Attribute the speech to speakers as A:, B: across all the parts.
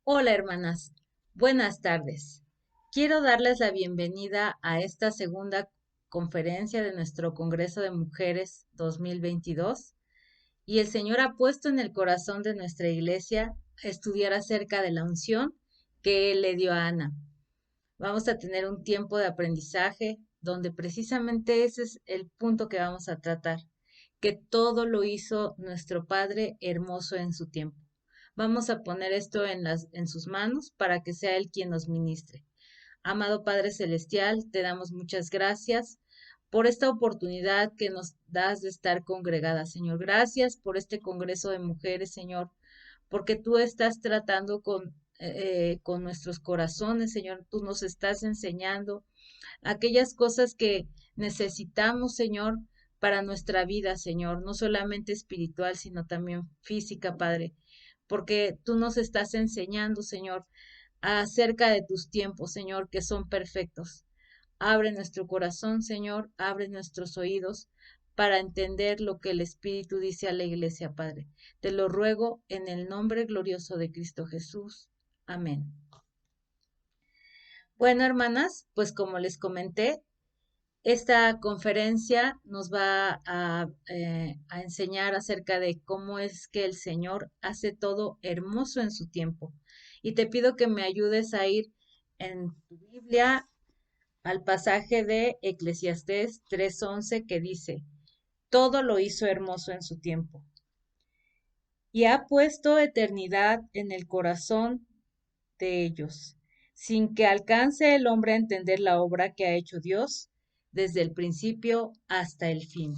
A: Hola hermanas, buenas tardes. Quiero darles la bienvenida a esta segunda conferencia de nuestro Congreso de Mujeres 2022 y el Señor ha puesto en el corazón de nuestra iglesia estudiar acerca de la unción que Él le dio a Ana. Vamos a tener un tiempo de aprendizaje donde precisamente ese es el punto que vamos a tratar, que todo lo hizo nuestro Padre hermoso en su tiempo. Vamos a poner esto en sus manos para que sea Él quien nos ministre. Amado Padre Celestial, te damos muchas gracias por esta oportunidad que nos das de estar congregadas, Señor. Gracias por este Congreso de Mujeres, Señor, porque tú estás tratando con nuestros corazones, Señor. Tú nos estás enseñando aquellas cosas que necesitamos, Señor, para nuestra vida, Señor, no solamente espiritual, sino también física, Padre, porque tú nos estás enseñando, Señor, acerca de tus tiempos, Señor, que son perfectos. Abre nuestro corazón, Señor, abre nuestros oídos para entender lo que el Espíritu dice a la iglesia, Padre. Te lo ruego en el nombre glorioso de Cristo Jesús. Amén. Bueno, hermanas, pues como les comenté, esta conferencia nos va a enseñar acerca de cómo es que el Señor hace todo hermoso en su tiempo. Y te pido que me ayudes a ir en tu Biblia al pasaje de Eclesiastés 3:11 que dice, todo lo hizo hermoso en su tiempo. Y ha puesto eternidad en el corazón de ellos, sin que alcance el hombre a entender la obra que ha hecho Dios desde el principio hasta el fin.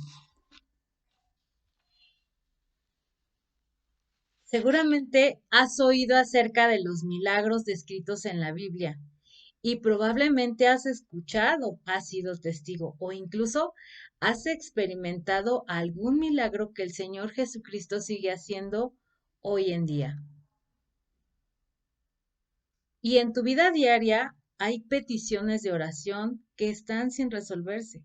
A: Seguramente has oído acerca de los milagros descritos en la Biblia y probablemente has escuchado, has sido testigo o incluso has experimentado algún milagro que el Señor Jesucristo sigue haciendo hoy en día. Y en tu vida diaria hay peticiones de oración que están sin resolverse,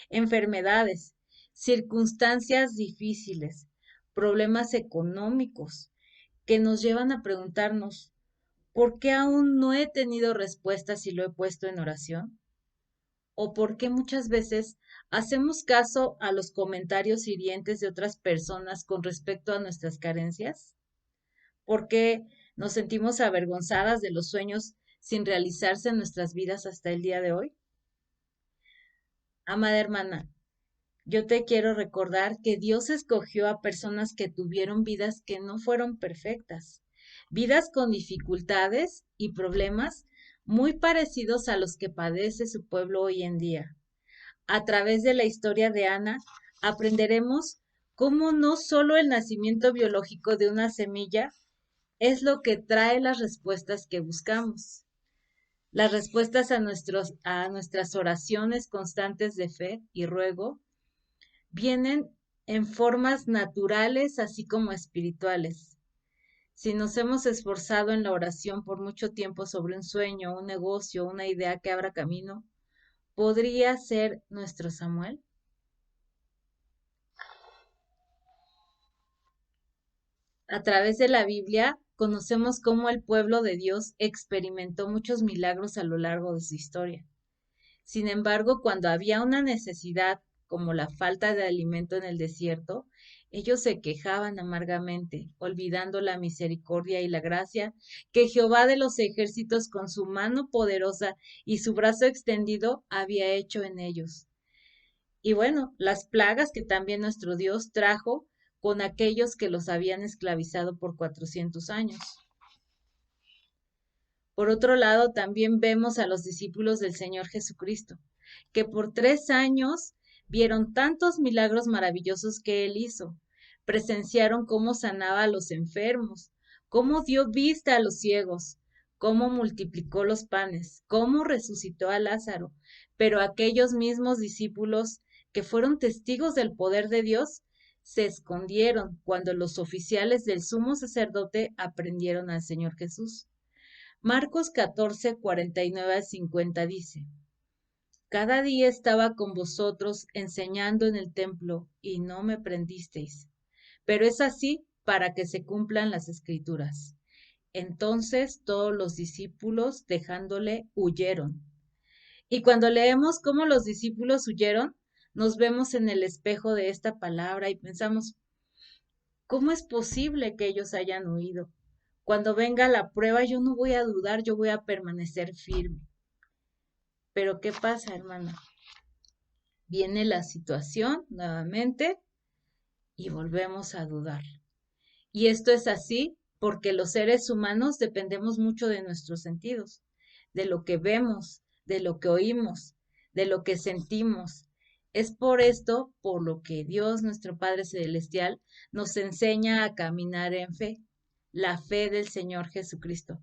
A: enfermedades, circunstancias difíciles, problemas económicos que nos llevan a preguntarnos, ¿por qué aún no he tenido respuesta si lo he puesto en oración? ¿O por qué muchas veces hacemos caso a los comentarios hirientes de otras personas con respecto a nuestras carencias? ¿Por qué nos sentimos avergonzadas de los sueños sin realizarse en nuestras vidas hasta el día de hoy? Amada hermana, yo te quiero recordar que Dios escogió a personas que tuvieron vidas que no fueron perfectas, vidas con dificultades y problemas muy parecidos a los que padece su pueblo hoy en día. A través de la historia de Ana, aprenderemos cómo no solo el nacimiento biológico de una semilla es lo que trae las respuestas que buscamos. Las respuestas a nuestras oraciones constantes de fe y ruego vienen en formas naturales así como espirituales. Si nos hemos esforzado en la oración por mucho tiempo sobre un sueño, un negocio, una idea que abra camino, ¿podría ser nuestro Samuel? A través de la Biblia conocemos cómo el pueblo de Dios experimentó muchos milagros a lo largo de su historia. Sin embargo, cuando había una necesidad, como la falta de alimento en el desierto, ellos se quejaban amargamente, olvidando la misericordia y la gracia que Jehová de los ejércitos con su mano poderosa y su brazo extendido había hecho en ellos. Y bueno, las plagas que también nuestro Dios trajo con aquellos que los habían esclavizado por 400 años. Por otro lado, también vemos a los discípulos del Señor Jesucristo, que por 3 años vieron tantos milagros maravillosos que Él hizo. Presenciaron cómo sanaba a los enfermos, cómo dio vista a los ciegos, cómo multiplicó los panes, cómo resucitó a Lázaro. Pero aquellos mismos discípulos que fueron testigos del poder de Dios se escondieron cuando los oficiales del sumo sacerdote aprendieron al Señor Jesús. Marcos 14, 49 al 50 dice, cada día estaba con vosotros enseñando en el templo y no me prendisteis, pero es así para que se cumplan las escrituras. Entonces todos los discípulos, dejándole, huyeron. Y cuando leemos cómo los discípulos huyeron, nos vemos en el espejo de esta palabra y pensamos, ¿cómo es posible que ellos hayan huido? Cuando venga la prueba, yo no voy a dudar, yo voy a permanecer firme. Pero ¿qué pasa, hermana? Viene la situación nuevamente y volvemos a dudar. Y esto es así porque los seres humanos dependemos mucho de nuestros sentidos, de lo que vemos, de lo que oímos, de lo que sentimos. Es por esto por lo que Dios, nuestro Padre Celestial, nos enseña a caminar en fe, la fe del Señor Jesucristo,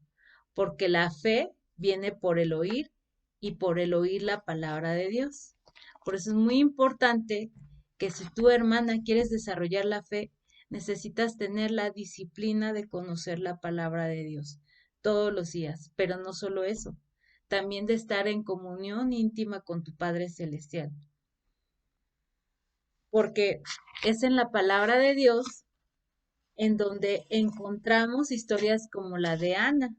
A: porque la fe viene por el oír y por el oír la palabra de Dios. Por eso es muy importante que si tu hermana quieres desarrollar la fe, necesitas tener la disciplina de conocer la palabra de Dios todos los días, pero no solo eso, también de estar en comunión íntima con tu Padre Celestial, porque es en la palabra de Dios en donde encontramos historias como la de Ana,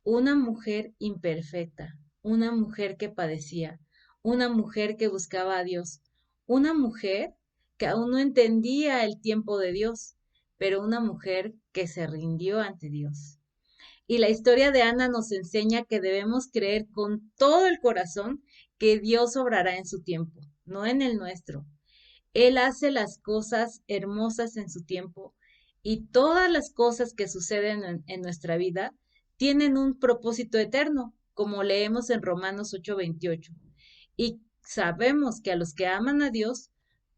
A: una mujer imperfecta, una mujer que padecía, una mujer que buscaba a Dios, una mujer que aún no entendía el tiempo de Dios, pero una mujer que se rindió ante Dios. Y la historia de Ana nos enseña que debemos creer con todo el corazón que Dios obrará en su tiempo, no en el nuestro. Él hace las cosas hermosas en su tiempo y todas las cosas que suceden en nuestra vida tienen un propósito eterno, como leemos en Romanos 8:28. Y sabemos que a los que aman a Dios,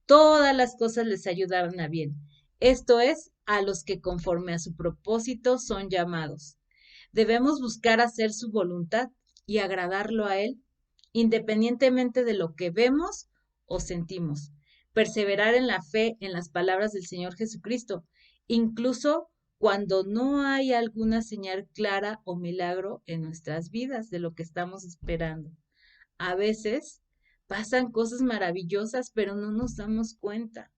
A: todas las cosas les ayudan a bien. Esto es, a los que conforme a su propósito son llamados. Debemos buscar hacer su voluntad y agradarlo a Él, independientemente de lo que vemos o sentimos. Perseverar en la fe en las palabras del Señor Jesucristo, incluso cuando no hay alguna señal clara o milagro en nuestras vidas de lo que estamos esperando. A veces pasan cosas maravillosas, pero no nos damos cuenta.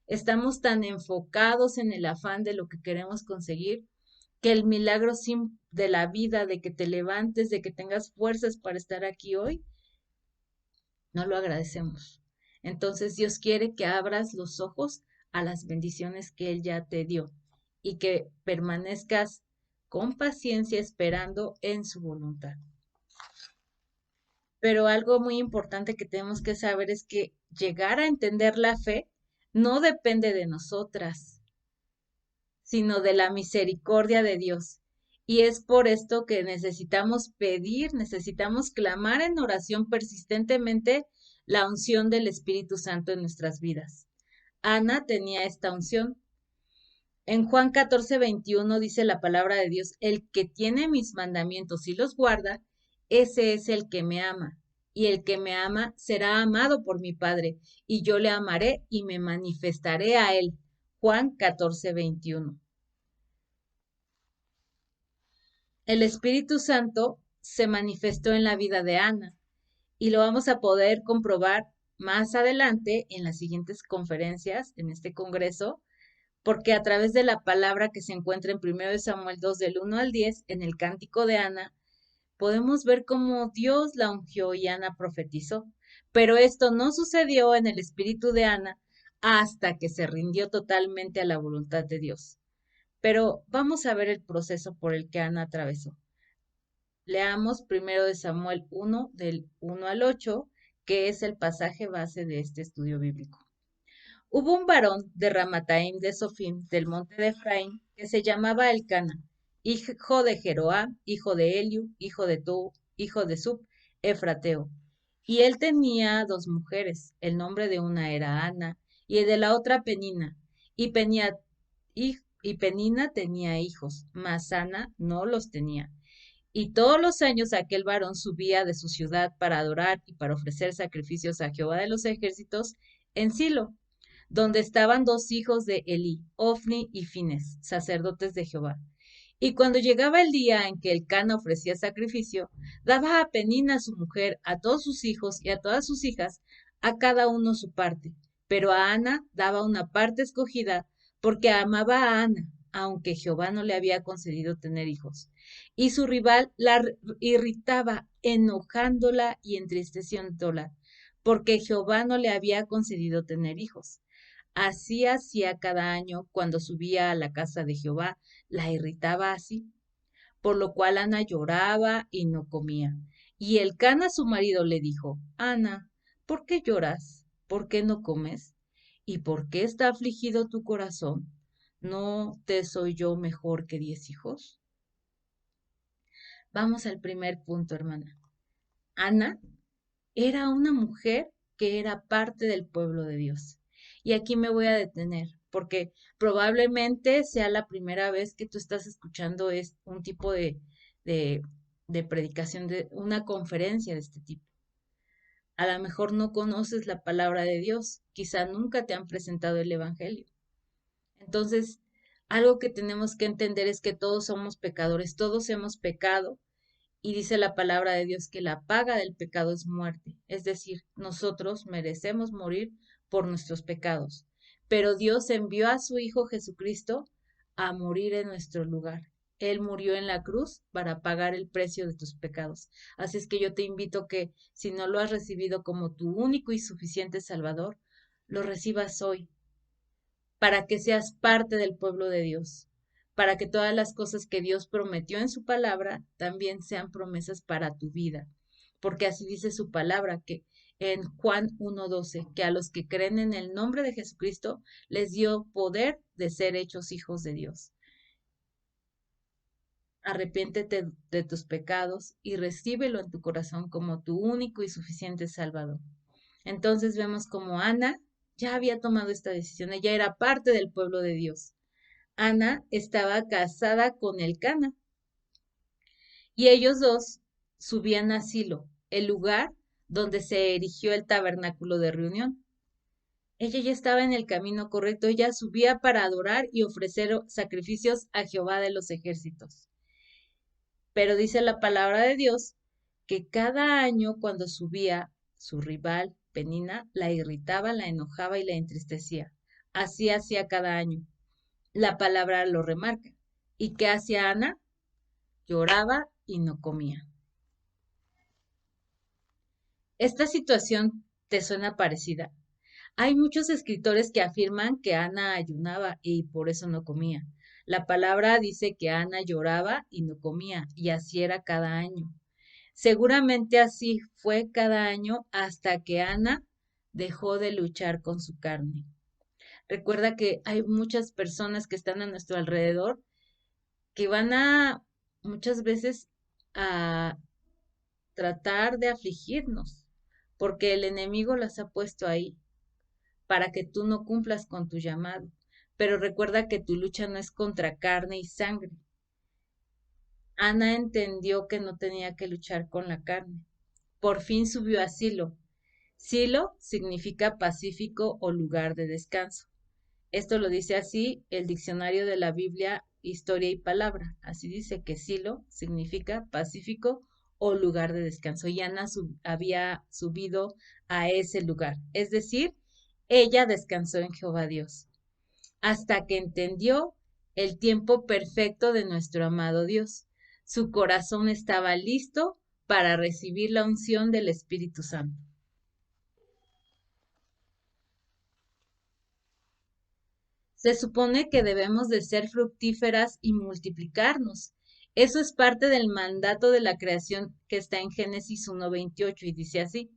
A: Estamos tan enfocados en el afán de lo que queremos conseguir que el milagro de la vida, de que te levantes, de que tengas fuerzas para estar aquí hoy, no lo agradecemos. Entonces Dios quiere que abras los ojos a las bendiciones que Él ya te dio y que permanezcas con paciencia esperando en su voluntad. Pero algo muy importante que tenemos que saber es que llegar a entender la fe no depende de nosotras, sino de la misericordia de Dios. Y es por esto que necesitamos pedir, necesitamos clamar en oración persistentemente la unción del Espíritu Santo en nuestras vidas. Ana tenía esta unción. En Juan 14:21 dice la palabra de Dios, el que tiene mis mandamientos y los guarda, ese es el que me ama. Y el que me ama será amado por mi Padre, y yo le amaré y me manifestaré a él. Juan 14:21. El Espíritu Santo se manifestó en la vida de Ana y lo vamos a poder comprobar más adelante en las siguientes conferencias, en este congreso, porque a través de la palabra que se encuentra en 1 Samuel 2 del 1 al 10, en el cántico de Ana, podemos ver cómo Dios la ungió y Ana profetizó. Pero esto no sucedió en el espíritu de Ana hasta que se rindió totalmente a la voluntad de Dios. Pero vamos a ver el proceso por el que Ana atravesó. Leamos 1 Samuel 1 del 1 al 8, que es el pasaje base de este estudio bíblico. Hubo un varón de Ramataim de Sofim, del monte de Efraín, que se llamaba Elcana, hijo de Jeroam, hijo de Eliu, hijo de Tu, hijo de Sub, Efrateo. Y él tenía dos mujeres, el nombre de una era Ana, y el de la otra Penina. Y Penina tenía hijos, mas Ana no los tenía. Y todos los años aquel varón subía de su ciudad para adorar y para ofrecer sacrificios a Jehová de los ejércitos en Silo, donde estaban dos hijos de Elí, Ofni y Fines, sacerdotes de Jehová. Y cuando llegaba el día en que el Cana ofrecía sacrificio, daba a Penina su mujer, a todos sus hijos y a todas sus hijas, a cada uno su parte. Pero a Ana daba una parte escogida, porque amaba a Ana, aunque Jehová no le había concedido tener hijos. Y su rival la irritaba, enojándola y entristeciéndola, porque Jehová no le había concedido tener hijos. Así hacía cada año cuando subía a la casa de Jehová, la irritaba así, por lo cual Ana lloraba y no comía. Y Elcana su marido le dijo, Ana, ¿por qué lloras? ¿Por qué no comes? ¿Y por qué está afligido tu corazón? ¿No te soy yo mejor que 10 hijos? Vamos al primer punto, hermana. Ana era una mujer que era parte del pueblo de Dios. Y aquí me voy a detener, porque probablemente sea la primera vez que tú estás escuchando un tipo de, de predicación, de una conferencia de este tipo. A lo mejor no conoces la palabra de Dios, quizá nunca te han presentado el Evangelio. Entonces, algo que tenemos que entender es que todos somos pecadores, todos hemos pecado y dice la palabra de Dios que la paga del pecado es muerte. Es decir, nosotros merecemos morir por nuestros pecados. Pero Dios envió a su Hijo Jesucristo a morir en nuestro lugar. Él murió en la cruz para pagar el precio de tus pecados. Así es que yo te invito que si no lo has recibido como tu único y suficiente Salvador, lo recibas hoy para que seas parte del pueblo de Dios, para que todas las cosas que Dios prometió en su palabra también sean promesas para tu vida. Porque así dice su palabra, que en Juan 1:12, que a los que creen en el nombre de Jesucristo les dio poder de ser hechos hijos de Dios. Arrepiéntete de tus pecados y recíbelo en tu corazón como tu único y suficiente Salvador. Entonces vemos como Ana ya había tomado esta decisión, ella era parte del pueblo de Dios. Ana estaba casada con Elcana y ellos dos subían a Silo, el lugar donde se erigió el tabernáculo de reunión. Ella ya estaba en el camino correcto, ella subía para adorar y ofrecer sacrificios a Jehová de los ejércitos. Pero dice la palabra de Dios que cada año cuando subía, su rival, Penina, la irritaba, la enojaba y la entristecía. Así hacía cada año. La palabra lo remarca. ¿Y qué hacía Ana? Lloraba y no comía. Esta situación te suena parecida. Hay muchos escritores que afirman que Ana ayunaba y por eso no comía. La palabra dice que Ana lloraba y no comía, y así era cada año. Seguramente así fue cada año hasta que Ana dejó de luchar con su carne. Recuerda que hay muchas personas que están a nuestro alrededor que van a muchas veces a tratar de afligirnos, porque el enemigo las ha puesto ahí para que tú no cumplas con tu llamado. Pero recuerda que tu lucha no es contra carne y sangre. Ana entendió que no tenía que luchar con la carne. Por fin subió a Silo. Silo significa pacífico o lugar de descanso. Esto lo dice así el diccionario de la Biblia, Historia y Palabra. Así dice que Silo significa pacífico o lugar de descanso. Y Ana había subido a ese lugar. Es decir, ella descansó en Jehová Dios, hasta que entendió el tiempo perfecto de nuestro amado Dios. Su corazón estaba listo para recibir la unción del Espíritu Santo. Se supone que debemos de ser fructíferas y multiplicarnos. Eso es parte del mandato de la creación que está en Génesis 1:28 y dice así: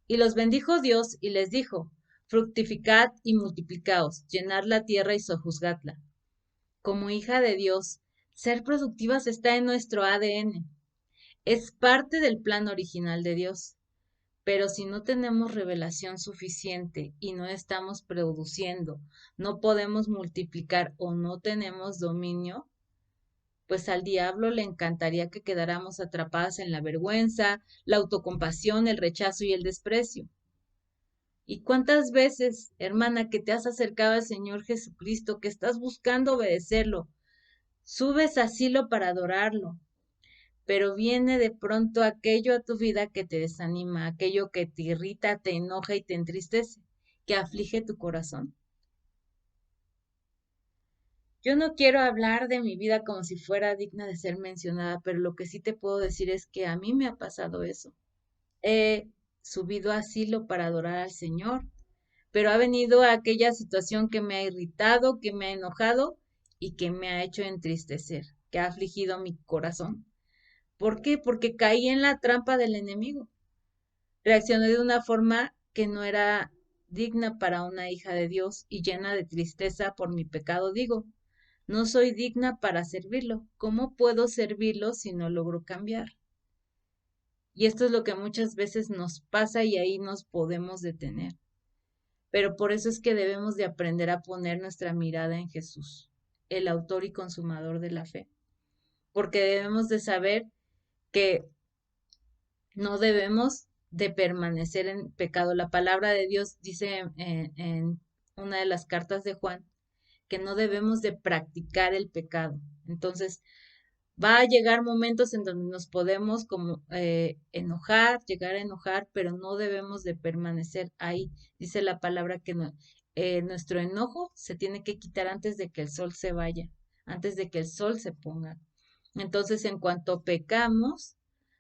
A: y los bendijo Dios y les dijo, fructificad y multiplicaos, llenad la tierra y sojuzgadla. Como hija de Dios, ser productivas está en nuestro ADN. Es parte del plan original de Dios. Pero si no tenemos revelación suficiente y no estamos produciendo, no podemos multiplicar o no tenemos dominio, pues al diablo le encantaría que quedáramos atrapadas en la vergüenza, la autocompasión, el rechazo y el desprecio. ¿Y cuántas veces, hermana, que te has acercado al Señor Jesucristo, que estás buscando obedecerlo, subes a Silo para adorarlo, pero viene de pronto aquello a tu vida que te desanima, aquello que te irrita, te enoja y te entristece, que aflige tu corazón? Yo no quiero hablar de mi vida como si fuera digna de ser mencionada, pero lo que sí te puedo decir es que a mí me ha pasado eso. He subido a asilo para adorar al Señor, pero ha venido aquella situación que me ha irritado, que me ha enojado y que me ha hecho entristecer, que ha afligido mi corazón. ¿Por qué? Porque caí en la trampa del enemigo. Reaccioné de una forma que no era digna para una hija de Dios y llena de tristeza por mi pecado. Digo, no soy digna para servirlo. ¿Cómo puedo servirlo si no logro cambiar? Y esto es lo que muchas veces nos pasa y ahí nos podemos detener. Pero por eso es que debemos de aprender a poner nuestra mirada en Jesús, el autor y consumador de la fe. Porque debemos de saber que no debemos de permanecer en pecado. La palabra de Dios dice en una de las cartas de Juan que no debemos de practicar el pecado. Entonces, va a llegar momentos en donde nos podemos como enojar, llegar a enojar, pero no debemos de permanecer ahí. Dice la palabra que nuestro enojo se tiene que quitar antes de que el sol se vaya, antes de que el sol se ponga. Entonces, en cuanto pecamos,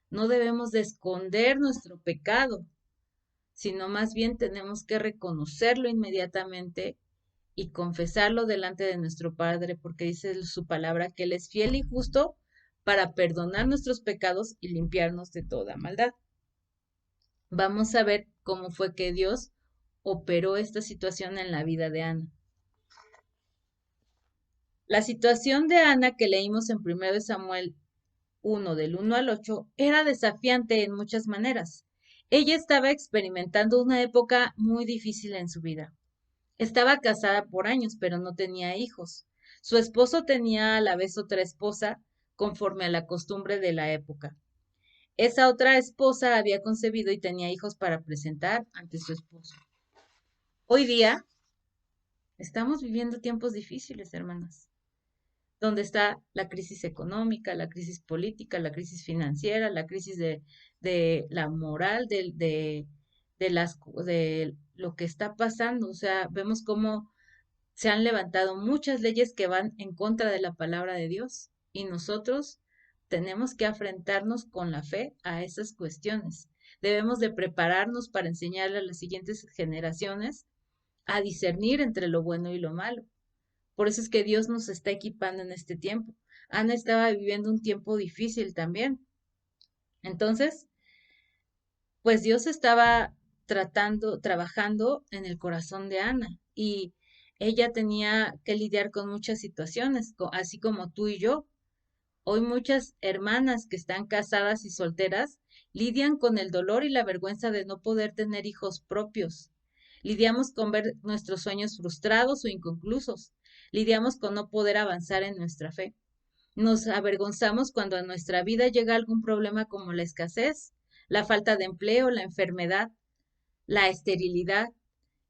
A: no debemos de esconder nuestro pecado, sino más bien tenemos que reconocerlo inmediatamente y confesarlo delante de nuestro Padre, porque dice su palabra que Él es fiel y justo para perdonar nuestros pecados y limpiarnos de toda maldad. Vamos a ver cómo fue que Dios operó esta situación en la vida de Ana. La situación de Ana que leímos en 1 Samuel 1 del 1 al 8 era desafiante en muchas maneras. Ella estaba experimentando una época muy difícil en su vida. Estaba casada por años, pero no tenía hijos. Su esposo tenía a la vez otra esposa, conforme a la costumbre de la época. Esa otra esposa había concebido y tenía hijos para presentar ante su esposo. Hoy día estamos viviendo tiempos difíciles, hermanas, donde está la crisis económica, la crisis política, la crisis financiera, la crisis de la moral, de lo que está pasando. O sea, vemos cómo se han levantado muchas leyes que van en contra de la palabra de Dios y nosotros tenemos que afrentarnos con la fe a esas cuestiones. Debemos de prepararnos para enseñarle a las siguientes generaciones a discernir entre lo bueno y lo malo. Por eso es que Dios nos está equipando en este tiempo. Ana estaba viviendo un tiempo difícil también. Entonces, pues Dios estaba trabajando en el corazón de Ana y ella tenía que lidiar con muchas situaciones, así como tú y yo. Hoy muchas hermanas que están casadas y solteras lidian con el dolor y la vergüenza de no poder tener hijos propios. Lidiamos con ver nuestros sueños frustrados o inconclusos. Lidiamos con no poder avanzar en nuestra fe. Nos avergonzamos cuando en nuestra vida llega algún problema como la escasez, la falta de empleo, la enfermedad, la esterilidad.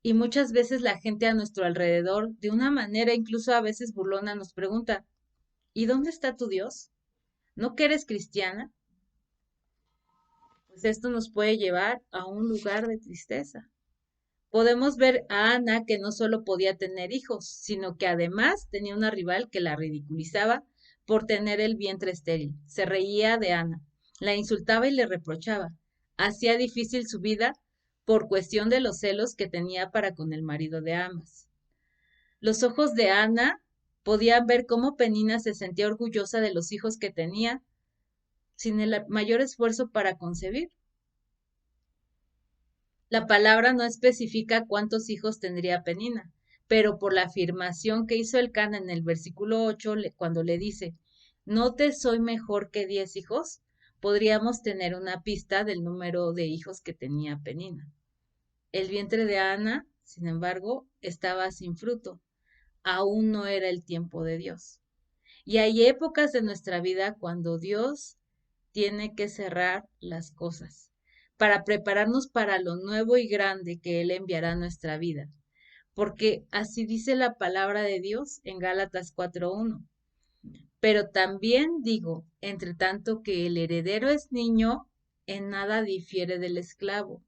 A: Y muchas veces la gente a nuestro alrededor, de una manera incluso a veces burlona, nos pregunta, ¿y dónde está tu Dios? ¿No que eres cristiana? Pues esto nos puede llevar a un lugar de tristeza. Podemos ver a Ana que no solo podía tener hijos, sino que además tenía una rival que la ridiculizaba por tener el vientre estéril. Se reía de Ana, la insultaba y le reprochaba. Hacía difícil su vida por cuestión de los celos que tenía para con el marido de Amas. Los ojos de Ana podían ver cómo Penina se sentía orgullosa de los hijos que tenía sin el mayor esfuerzo para concebir. La palabra no especifica cuántos hijos tendría Penina, pero por la afirmación que hizo el Cana en el versículo 8, cuando le dice, ¿no te soy mejor que 10 hijos? Podríamos tener una pista del número de hijos que tenía Penina. El vientre de Ana, sin embargo, estaba sin fruto. Aún no era el tiempo de Dios. Y hay épocas de nuestra vida cuando Dios tiene que cerrar las cosas para prepararnos para lo nuevo y grande que Él enviará a nuestra vida. Porque así dice la palabra de Dios en Gálatas 4:1. Pero también digo, entre tanto que el heredero es niño, en nada difiere del esclavo,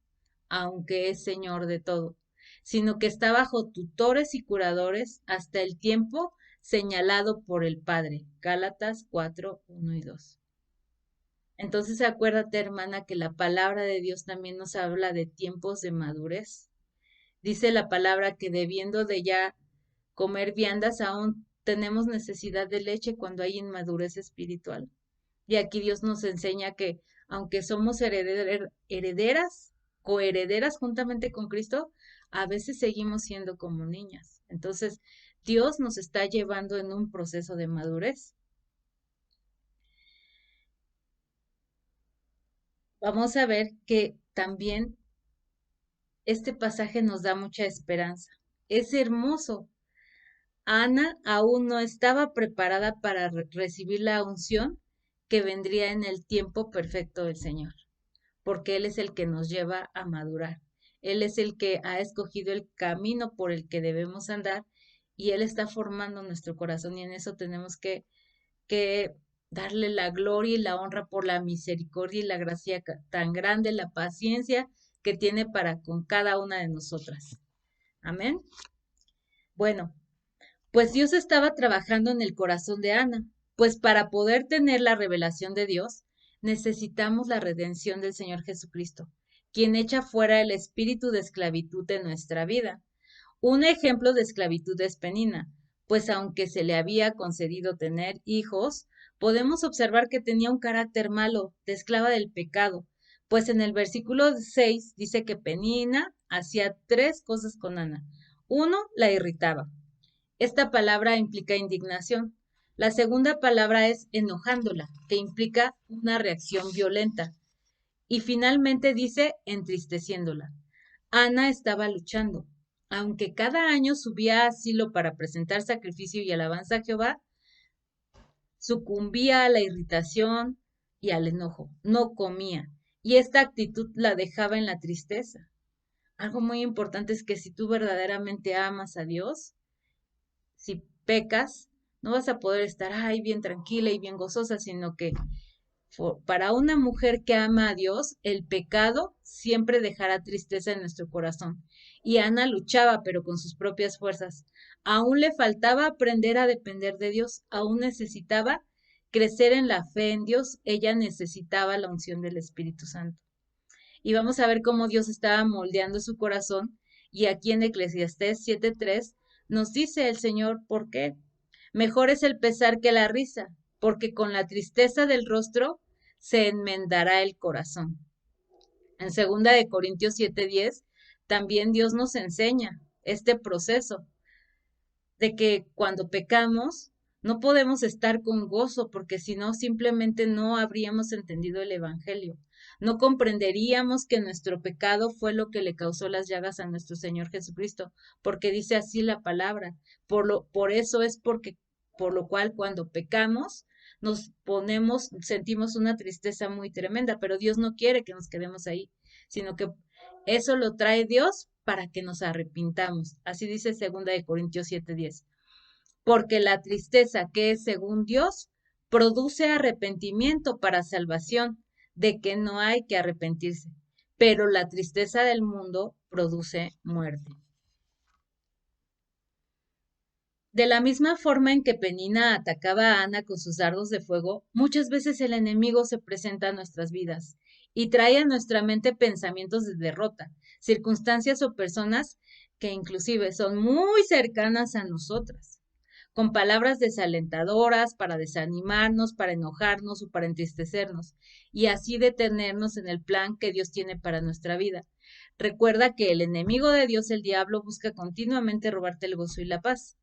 A: aunque es señor de todo, sino que está bajo tutores y curadores hasta el tiempo señalado por el Padre. Gálatas 4, 1 y 2. Entonces acuérdate, hermana, que la palabra de Dios también nos habla de tiempos de madurez. Dice la palabra que debiendo de ya comer viandas, aún tenemos necesidad de leche cuando hay inmadurez espiritual. Y aquí Dios nos enseña que aunque somos herederas, coherederas juntamente con Cristo, a veces seguimos siendo como niñas. Entonces, Dios nos está llevando en un proceso de madurez. Vamos a ver que también este pasaje nos da mucha esperanza. Es hermoso. Ana aún no estaba preparada para recibir la unción que vendría en el tiempo perfecto del Señor, porque Él es el que nos lleva a madurar. Él es el que ha escogido el camino por el que debemos andar y Él está formando nuestro corazón y en eso tenemos que darle la gloria y la honra por la misericordia y la gracia tan grande, la paciencia que tiene para con cada una de nosotras. Amén. Bueno, pues Dios estaba trabajando en el corazón de Ana, pues para poder tener la revelación de Dios, necesitamos la redención del Señor Jesucristo, quien echa fuera el espíritu de esclavitud de nuestra vida. Un ejemplo de esclavitud es Penina, pues aunque se le había concedido tener hijos, podemos observar que tenía un carácter malo, de esclava del pecado, pues en el versículo 6 dice que Penina hacía tres cosas con Ana. Uno, la irritaba. Esta palabra implica indignación. La segunda palabra es enojándola, que implica una reacción violenta. Y finalmente dice entristeciéndola. Ana estaba luchando. Aunque cada año subía a Silo para presentar sacrificio y alabanza a Jehová, sucumbía a la irritación y al enojo. No comía. Y esta actitud la dejaba en la tristeza. Algo muy importante es que si tú verdaderamente amas a Dios, si pecas, no vas a poder estar ahí bien tranquila y bien gozosa, sino que para una mujer que ama a Dios, el pecado siempre dejará tristeza en nuestro corazón. Y Ana luchaba, pero con sus propias fuerzas. Aún le faltaba aprender a depender de Dios, aún necesitaba crecer en la fe en Dios, ella necesitaba la unción del Espíritu Santo. Y vamos a ver cómo Dios estaba moldeando su corazón. Y aquí en Eclesiastés 7:3 nos dice el Señor por qué. Mejor es el pesar que la risa, porque con la tristeza del rostro se enmendará el corazón. En 2 Corintios 7:10 también Dios nos enseña este proceso de que cuando pecamos no podemos estar con gozo porque si no simplemente no habríamos entendido el Evangelio. No comprenderíamos que nuestro pecado fue lo que le causó las llagas a nuestro Señor Jesucristo, porque dice así la palabra. Por eso es por lo cual cuando pecamos sentimos una tristeza muy tremenda, pero Dios no quiere que nos quedemos ahí, sino que eso lo trae Dios para que nos arrepintamos. Así dice 2 Corintios 7:10. Porque la tristeza que es según Dios produce arrepentimiento para salvación, de que no hay que arrepentirse, pero la tristeza del mundo produce muerte. De la misma forma en que Penina atacaba a Ana con sus dardos de fuego, muchas veces el enemigo se presenta a nuestras vidas y trae a nuestra mente pensamientos de derrota, circunstancias o personas que inclusive son muy cercanas a nosotras, con palabras desalentadoras para desanimarnos, para enojarnos o para entristecernos, y así detenernos en el plan que Dios tiene para nuestra vida. Recuerda que el enemigo de Dios, el diablo, busca continuamente robarte el gozo y la paz.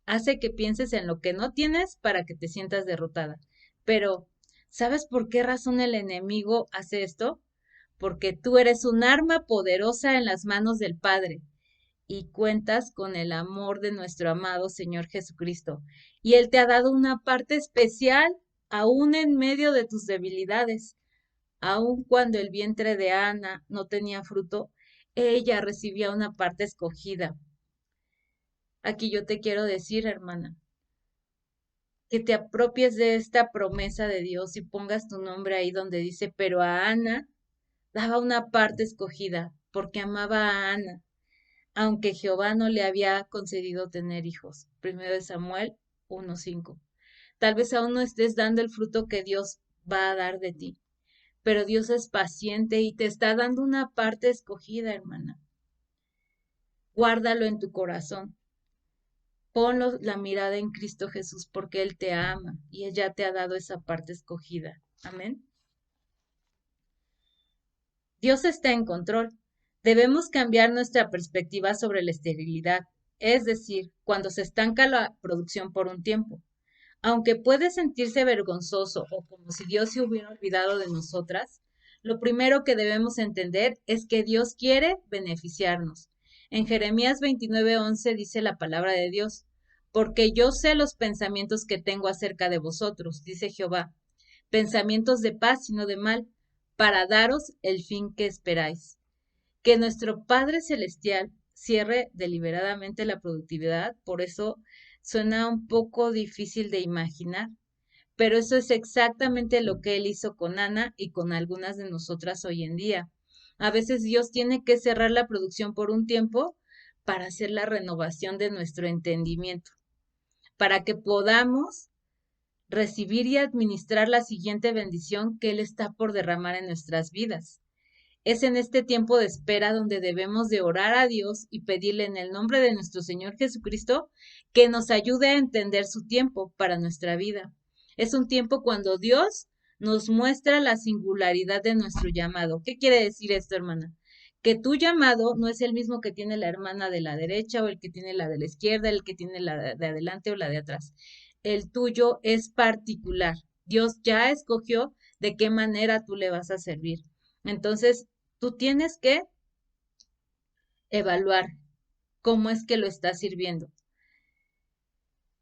A: Hace que pienses en lo que no tienes para que te sientas derrotada. Pero, ¿sabes por qué razón el enemigo hace esto? Porque tú eres un arma poderosa en las manos del Padre y cuentas con el amor de nuestro amado Señor Jesucristo. Y Él te ha dado una parte especial aún en medio de tus debilidades. Aun cuando el vientre de Ana no tenía fruto, ella recibía una parte escogida. Aquí yo te quiero decir, hermana, que te apropies de esta promesa de Dios y pongas tu nombre ahí donde dice, pero a Ana daba una parte escogida porque amaba a Ana, aunque Jehová no le había concedido tener hijos. 1 Samuel 1:5. Tal vez aún no estés dando el fruto que Dios va a dar de ti, pero Dios es paciente y te está dando una parte escogida, hermana. Guárdalo en tu corazón. Ponlo la mirada en Cristo Jesús porque Él te ama y Él ya te ha dado esa parte escogida. Amén. Dios está en control. Debemos cambiar nuestra perspectiva sobre la esterilidad, es decir, cuando se estanca la producción por un tiempo. Aunque puede sentirse vergonzoso o como si Dios se hubiera olvidado de nosotras, lo primero que debemos entender es que Dios quiere beneficiarnos. En Jeremías 29:11 dice la palabra de Dios, porque yo sé los pensamientos que tengo acerca de vosotros, dice Jehová, pensamientos de paz y no de mal, para daros el fin que esperáis. Que nuestro Padre Celestial cierre deliberadamente la productividad, por eso suena un poco difícil de imaginar, pero eso es exactamente lo que Él hizo con Ana y con algunas de nosotras hoy en día. A veces Dios tiene que cerrar la producción por un tiempo para hacer la renovación de nuestro entendimiento, para que podamos recibir y administrar la siguiente bendición que Él está por derramar en nuestras vidas. Es en este tiempo de espera donde debemos de orar a Dios y pedirle en el nombre de nuestro Señor Jesucristo que nos ayude a entender su tiempo para nuestra vida. Es un tiempo cuando Dios nos muestra la singularidad de nuestro llamado. ¿Qué quiere decir esto, hermana? Que tu llamado no es el mismo que tiene la hermana de la derecha o el que tiene la de la izquierda, el que tiene la de adelante o la de atrás. El tuyo es particular. Dios ya escogió de qué manera tú le vas a servir. Entonces, tú tienes que evaluar cómo es que lo estás sirviendo.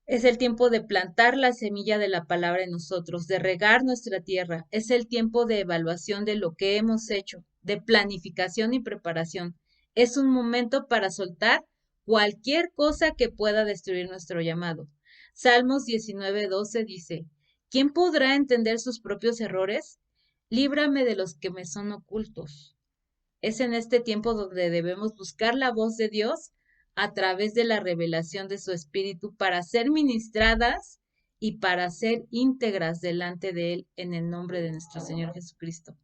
A: Es el tiempo de plantar la semilla de la palabra en nosotros, de regar nuestra tierra. Es el tiempo de evaluación de lo que hemos hecho, de planificación y preparación. Es un momento para soltar cualquier cosa que pueda destruir nuestro llamado. Salmos 19:12 dice, ¿quién podrá entender sus propios errores? Líbrame de los que me son ocultos. Es en este tiempo donde debemos buscar la voz de Dios a través de la revelación de su Espíritu para ser ministradas y para ser íntegras delante de Él en el nombre de nuestro Señor Jesucristo.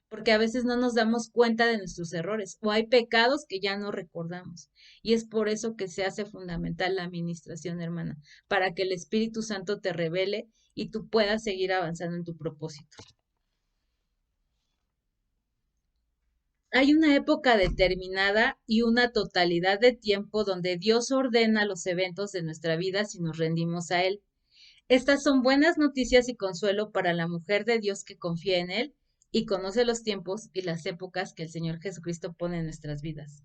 A: Porque a veces no nos damos cuenta de nuestros errores o hay pecados que ya no recordamos. Y es por eso que se hace fundamental la administración, hermana, para que el Espíritu Santo te revele y tú puedas seguir avanzando en tu propósito. Hay una época determinada y una totalidad de tiempo donde Dios ordena los eventos de nuestra vida si nos rendimos a Él. Estas son buenas noticias y consuelo para la mujer de Dios que confía en Él y conoce los tiempos y las épocas que el Señor Jesucristo pone en nuestras vidas.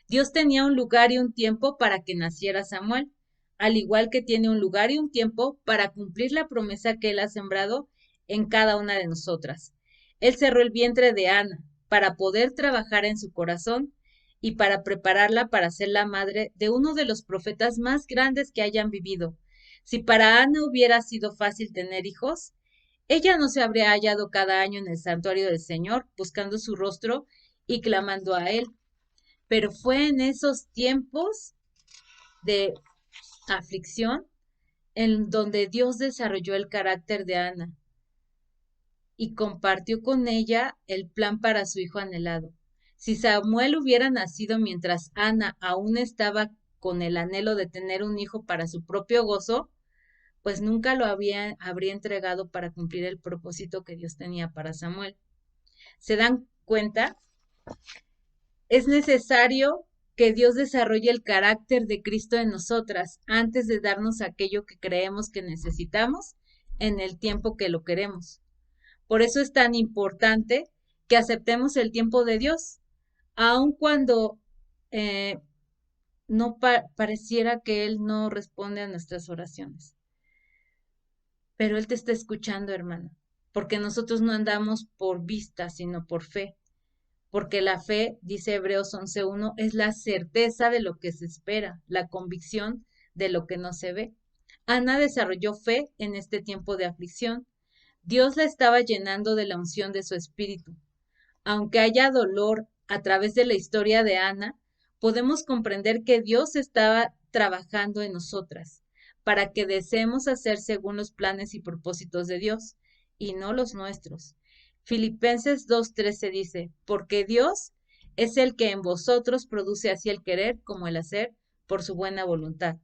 A: Dios tenía un lugar y un tiempo para que naciera Samuel, al igual que tiene un lugar y un tiempo para cumplir la promesa que Él ha sembrado en cada una de nosotras. Él cerró el vientre de Ana para poder trabajar en su corazón y para prepararla para ser la madre de uno de los profetas más grandes que hayan vivido. Si para Ana hubiera sido fácil tener hijos, ella no se habría hallado cada año en el santuario del Señor, buscando su rostro y clamando a Él. Pero fue en esos tiempos de aflicción en donde Dios desarrolló el carácter de Ana y compartió con ella el plan para su hijo anhelado. Si Samuel hubiera nacido mientras Ana aún estaba con el anhelo de tener un hijo para su propio gozo, pues nunca lo habría entregado para cumplir el propósito que Dios tenía para Samuel. ¿Se dan cuenta? Es necesario que Dios desarrolle el carácter de Cristo en nosotras antes de darnos aquello que creemos que necesitamos en el tiempo que lo queremos. Por eso es tan importante que aceptemos el tiempo de Dios, aun cuando no pareciera que Él no responde a nuestras oraciones. Pero Él te está escuchando, hermana, porque nosotros no andamos por vista, sino por fe. Porque la fe, dice Hebreos 11:1, es la certeza de lo que se espera, la convicción de lo que no se ve. Ana desarrolló fe en este tiempo de aflicción. Dios la estaba llenando de la unción de su espíritu. Aunque haya dolor a través de la historia de Ana, podemos comprender que Dios estaba trabajando en nosotras para que deseemos hacer según los planes y propósitos de Dios, y no los nuestros. Filipenses 2:13 dice, porque Dios es el que en vosotros produce así el querer como el hacer por su buena voluntad.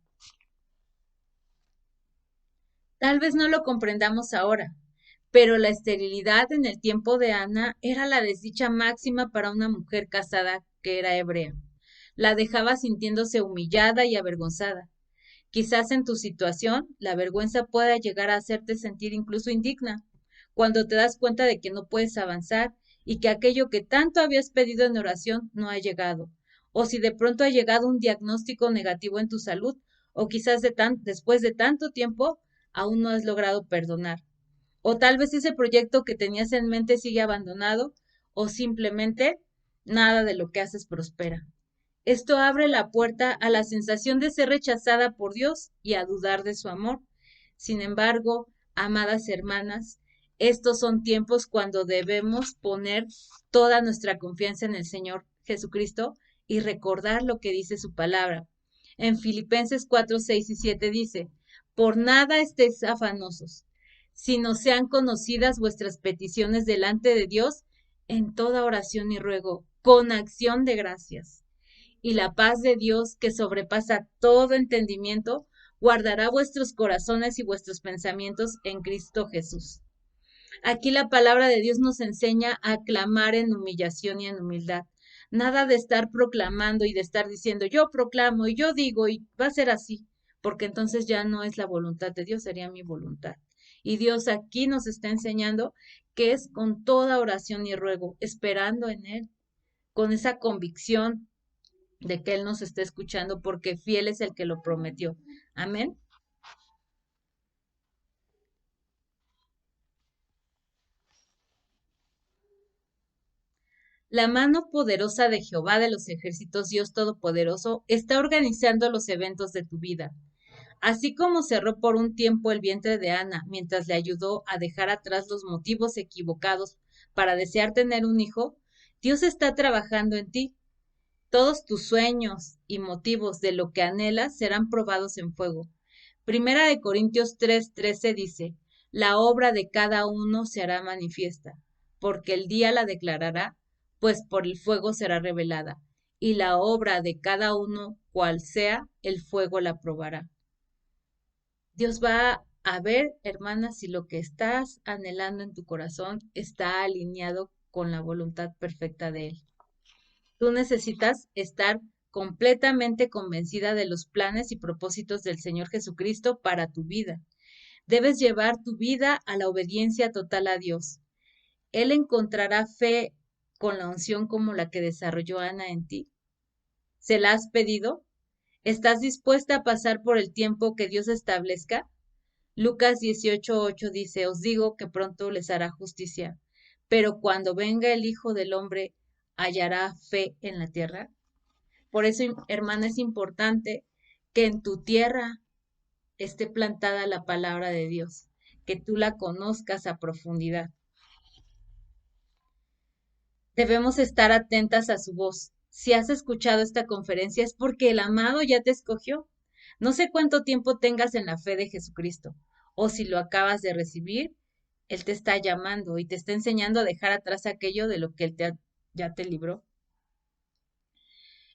A: Tal vez no lo comprendamos ahora, pero la esterilidad en el tiempo de Ana era la desdicha máxima para una mujer casada que era hebrea. La dejaba sintiéndose humillada y avergonzada. Quizás en tu situación la vergüenza pueda llegar a hacerte sentir incluso indigna, cuando te das cuenta de que no puedes avanzar y que aquello que tanto habías pedido en oración no ha llegado, o si de pronto ha llegado un diagnóstico negativo en tu salud, o quizás después de tanto tiempo aún no has logrado perdonar, o tal vez ese proyecto que tenías en mente sigue abandonado, o simplemente nada de lo que haces prospera. Esto abre la puerta a la sensación de ser rechazada por Dios y a dudar de su amor. Sin embargo, amadas hermanas, estos son tiempos cuando debemos poner toda nuestra confianza en el Señor Jesucristo y recordar lo que dice su palabra. En Filipenses 4:6 y 7 dice, por nada estéis afanosos, sino sean conocidas vuestras peticiones delante de Dios en toda oración y ruego, con acción de gracias, y la paz de Dios, que sobrepasa todo entendimiento, guardará vuestros corazones y vuestros pensamientos en Cristo Jesús. Aquí la palabra de Dios nos enseña a clamar en humillación y en humildad. Nada de estar proclamando y de estar diciendo yo proclamo y yo digo y va a ser así, porque entonces ya no es la voluntad de Dios, sería mi voluntad. Y Dios aquí nos está enseñando que es con toda oración y ruego, esperando en Él, con esa convicción de que Él nos está escuchando porque fiel es el que lo prometió. Amén. La mano poderosa de Jehová de los ejércitos, Dios Todopoderoso, está organizando los eventos de tu vida. Así como cerró por un tiempo el vientre de Ana mientras le ayudó a dejar atrás los motivos equivocados para desear tener un hijo, Dios está trabajando en ti. Todos tus sueños y motivos de lo que anhelas serán probados en fuego. Primera de Corintios 3:13 dice, la obra de cada uno se hará manifiesta, porque el día la declarará, pues por el fuego será revelada, y la obra de cada uno, cual sea, el fuego la probará. Dios va a ver, hermana, si lo que estás anhelando en tu corazón está alineado con la voluntad perfecta de Él. Tú necesitas estar completamente convencida de los planes y propósitos del Señor Jesucristo para tu vida. Debes llevar tu vida a la obediencia total a Dios. Él encontrará fe con la unción como la que desarrolló Ana en ti. ¿Se la has pedido? ¿Estás dispuesta a pasar por el tiempo que Dios establezca? Lucas 18:8 dice, os digo que pronto les hará justicia, pero cuando venga el Hijo del Hombre, ¿hallará fe en la tierra? Por eso, hermana, es importante que en tu tierra esté plantada la palabra de Dios, que tú la conozcas a profundidad. Debemos estar atentas a su voz. Si has escuchado esta conferencia es porque el amado ya te escogió. No sé cuánto tiempo tengas en la fe de Jesucristo, o si lo acabas de recibir, Él te está llamando y te está enseñando a dejar atrás aquello de lo que ya te libró.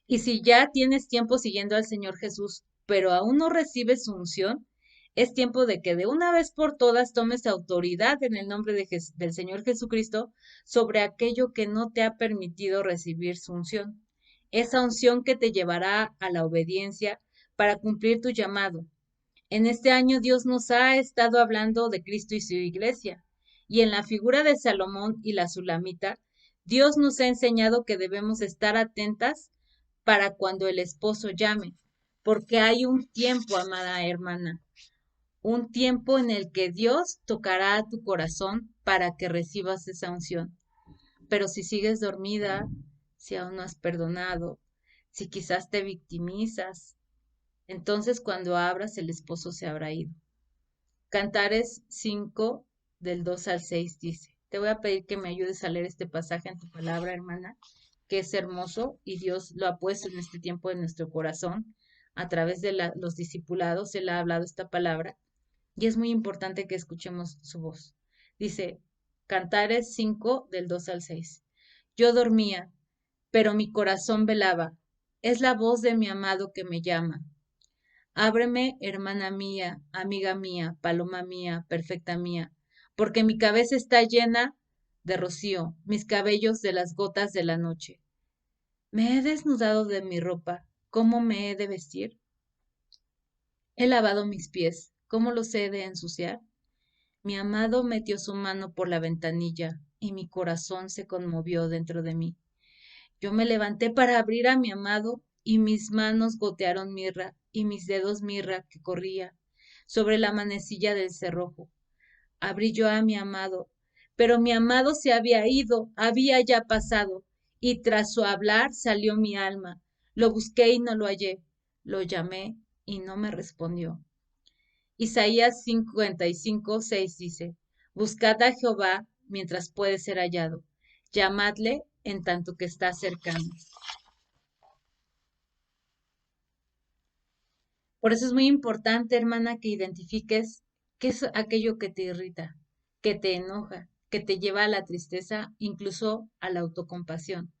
A: Y si ya tienes tiempo siguiendo al Señor Jesús, pero aún no recibes su unción, es tiempo de que de una vez por todas tomes autoridad en el nombre del Señor Jesucristo sobre aquello que no te ha permitido recibir su unción. Esa unción que te llevará a la obediencia para cumplir tu llamado. En este año Dios nos ha estado hablando de Cristo y su iglesia. Y en la figura de Salomón y la Sulamita, Dios nos ha enseñado que debemos estar atentas para cuando el esposo llame, porque hay un tiempo, amada hermana, un tiempo en el que Dios tocará a tu corazón para que recibas esa unción. Pero si sigues dormida, si aún no has perdonado, si quizás te victimizas, entonces cuando abras el esposo se habrá ido. Cantares 5 del 2 al 6 dice, te voy a pedir que me ayudes a leer este pasaje en tu palabra, hermana, que es hermoso y Dios lo ha puesto en este tiempo en nuestro corazón a través de los discipulados, Él ha hablado esta palabra y es muy importante que escuchemos su voz. Dice, Cantares 5, del 2 al 6. Yo dormía, pero mi corazón velaba. Es la voz de mi amado que me llama. Ábreme, hermana mía, amiga mía, paloma mía, perfecta mía, porque mi cabeza está llena de rocío, mis cabellos de las gotas de la noche. Me he desnudado de mi ropa, ¿cómo me he de vestir? He lavado mis pies, ¿cómo los he de ensuciar? Mi amado metió su mano por la ventanilla y mi corazón se conmovió dentro de mí. Yo me levanté para abrir a mi amado y mis manos gotearon mirra y mis dedos mirra que corría sobre la manecilla del cerrojo. Abrí yo a mi amado, pero mi amado se había ido, había ya pasado, y tras su hablar salió mi alma. Lo busqué y no lo hallé, lo llamé y no me respondió. Isaías 55, 6 dice, Buscad a Jehová mientras puede ser hallado, llamadle en tanto que está cercano. Por eso es muy importante, hermana, que identifiques qué es aquello que te irrita, que te enoja, que te lleva a la tristeza, incluso a la autocompasión.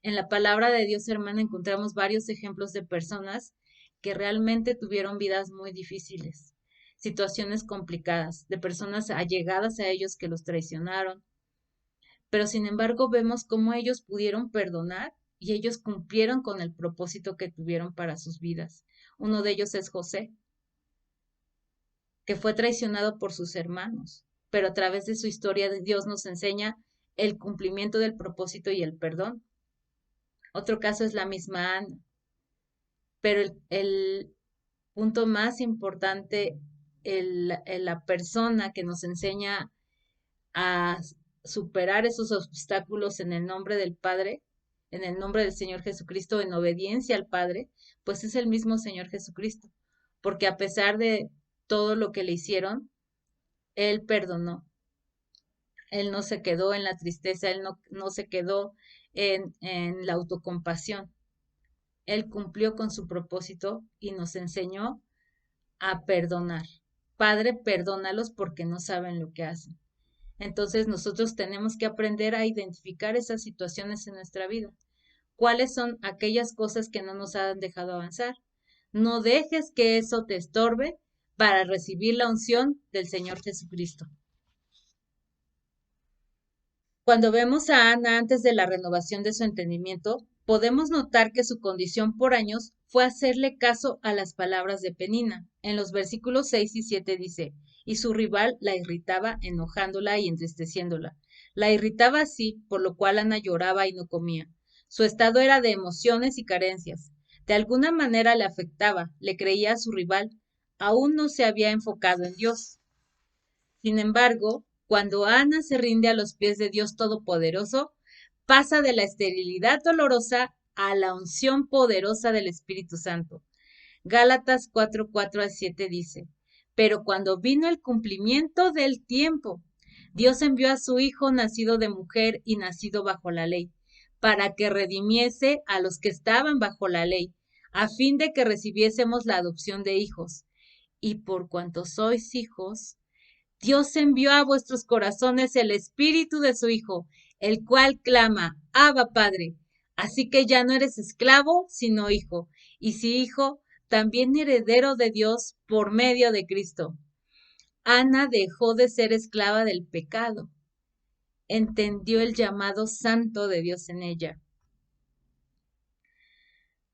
A: En la palabra de Dios, hermana, encontramos varios ejemplos de personas que realmente tuvieron vidas muy difíciles, situaciones complicadas, de personas allegadas a ellos que los traicionaron, pero sin embargo vemos cómo ellos pudieron perdonar y ellos cumplieron con el propósito que tuvieron para sus vidas. Uno de ellos es José, que fue traicionado por sus hermanos, pero a través de su historia Dios nos enseña el cumplimiento del propósito y el perdón. Otro caso es la misma Ana, pero el punto más importante, la persona que nos enseña a superar esos obstáculos en el nombre del Padre, en el nombre del Señor Jesucristo, en obediencia al Padre, pues es el mismo Señor Jesucristo, porque a pesar de todo lo que le hicieron, Él perdonó, Él no se quedó en la tristeza, Él no se quedó en la autocompasión, Él cumplió con su propósito y nos enseñó a perdonar. Padre, perdónalos porque no saben lo que hacen. Entonces nosotros tenemos que aprender a identificar esas situaciones en nuestra vida. ¿Cuáles son aquellas cosas que no nos han dejado avanzar? No dejes que eso te estorbe para recibir la unción del Señor Jesucristo. Cuando vemos a Ana antes de la renovación de su entendimiento, podemos notar que su condición por años fue hacerle caso a las palabras de Penina. En los versículos 6 y 7 dice, y su rival la irritaba, enojándola y entristeciéndola. La irritaba así, por lo cual Ana lloraba y no comía. Su estado era de emociones y carencias. De alguna manera le afectaba, le creía a su rival. Aún no se había enfocado en Dios. Sin embargo, cuando Ana se rinde a los pies de Dios Todopoderoso, pasa de la esterilidad dolorosa a la unción poderosa del Espíritu Santo. Gálatas 4, 4 al 7 dice, pero cuando vino el cumplimiento del tiempo, Dios envió a su Hijo nacido de mujer y nacido bajo la ley, para que redimiese a los que estaban bajo la ley, a fin de que recibiésemos la adopción de hijos. Y por cuanto sois hijos, Dios envió a vuestros corazones el Espíritu de su Hijo, el cual clama, Abba Padre. Así que ya no eres esclavo, sino hijo, y si hijo, también heredero de Dios por medio de Cristo. Ana dejó de ser esclava del pecado. Entendió el llamado santo de Dios en ella.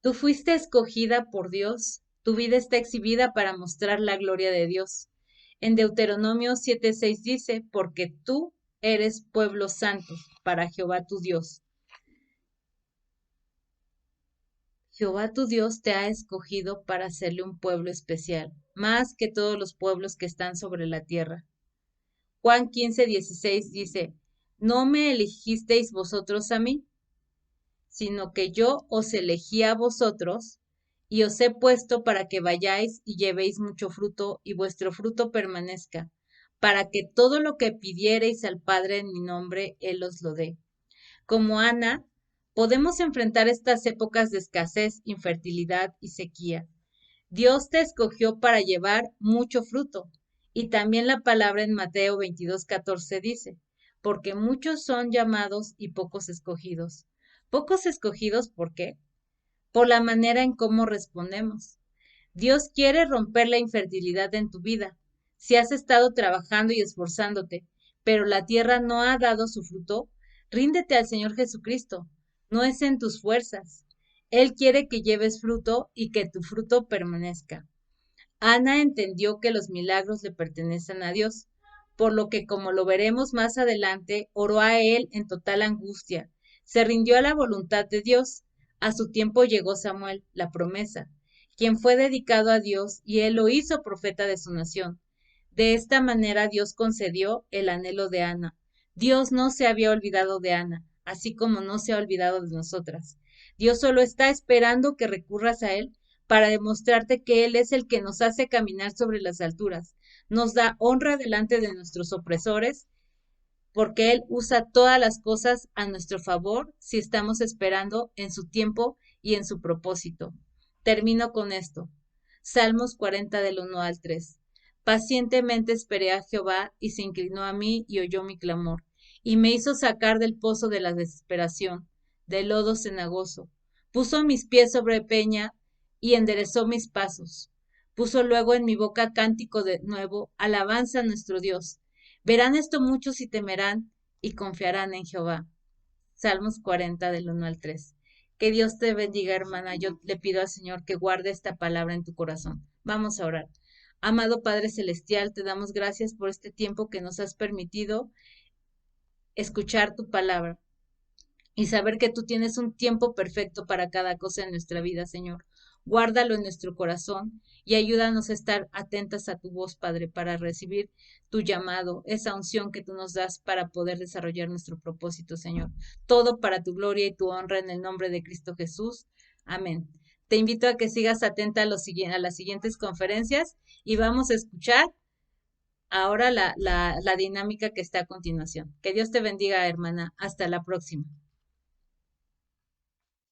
A: Tú fuiste escogida por Dios. Tu vida está exhibida para mostrar la gloria de Dios. En Deuteronomio 7:6 dice, porque tú eres pueblo santo para Jehová tu Dios. Jehová tu Dios te ha escogido para hacerle un pueblo especial, más que todos los pueblos que están sobre la tierra. Juan 15:16 dice, no me elegisteis vosotros a mí, sino que yo os elegí a vosotros y os he puesto para que vayáis y llevéis mucho fruto y vuestro fruto permanezca, para que todo lo que pidiereis al Padre en mi nombre, Él os lo dé. Como Ana, podemos enfrentar estas épocas de escasez, infertilidad y sequía, Dios te escogió para llevar mucho fruto. Y también la palabra en Mateo 22:14 dice, porque muchos son llamados y pocos escogidos. Pocos escogidos, ¿por qué? Por la manera en cómo respondemos. Dios quiere romper la infertilidad en tu vida. Si has estado trabajando y esforzándote, pero la tierra no ha dado su fruto, ríndete al Señor Jesucristo. No es en tus fuerzas. Él quiere que lleves fruto y que tu fruto permanezca. Ana entendió que los milagros le pertenecen a Dios, por lo que, como lo veremos más adelante, oró a Él en total angustia. Se rindió a la voluntad de Dios. A su tiempo llegó Samuel, la promesa, quien fue dedicado a Dios y Él lo hizo profeta de su nación. De esta manera Dios concedió el anhelo de Ana. Dios no se había olvidado de Ana, así como no se ha olvidado de nosotras. Dios solo está esperando que recurras a Él para demostrarte que Él es el que nos hace caminar sobre las alturas, nos da honra delante de nuestros opresores, porque Él usa todas las cosas a nuestro favor si estamos esperando en su tiempo y en su propósito. Termino con esto. Salmos 40 del 1 al 3. Pacientemente esperé a Jehová y se inclinó a mí y oyó mi clamor, y me hizo sacar del pozo de la desesperación, del lodo cenagoso. Puso mis pies sobre peña y enderezó mis pasos. Puso luego en mi boca cántico de nuevo, alabanza a nuestro Dios. Verán esto muchos y temerán y confiarán en Jehová. Salmos 40 del 1 al 3. Que Dios te bendiga, hermana. Yo le pido al Señor que guarde esta palabra en tu corazón. Vamos a orar. Amado Padre Celestial, te damos gracias por este tiempo que nos has permitido escuchar tu palabra y saber que tú tienes un tiempo perfecto para cada cosa en nuestra vida, Señor. Guárdalo en nuestro corazón y ayúdanos a estar atentas a tu voz, Padre, para recibir tu llamado, esa unción que tú nos das para poder desarrollar nuestro propósito, Señor. Todo para tu gloria y tu honra en el nombre de Cristo Jesús. Amén. Te invito a que sigas atenta a las siguientes conferencias y vamos a escuchar ahora la dinámica que está a continuación. Que Dios te bendiga, hermana. Hasta la próxima.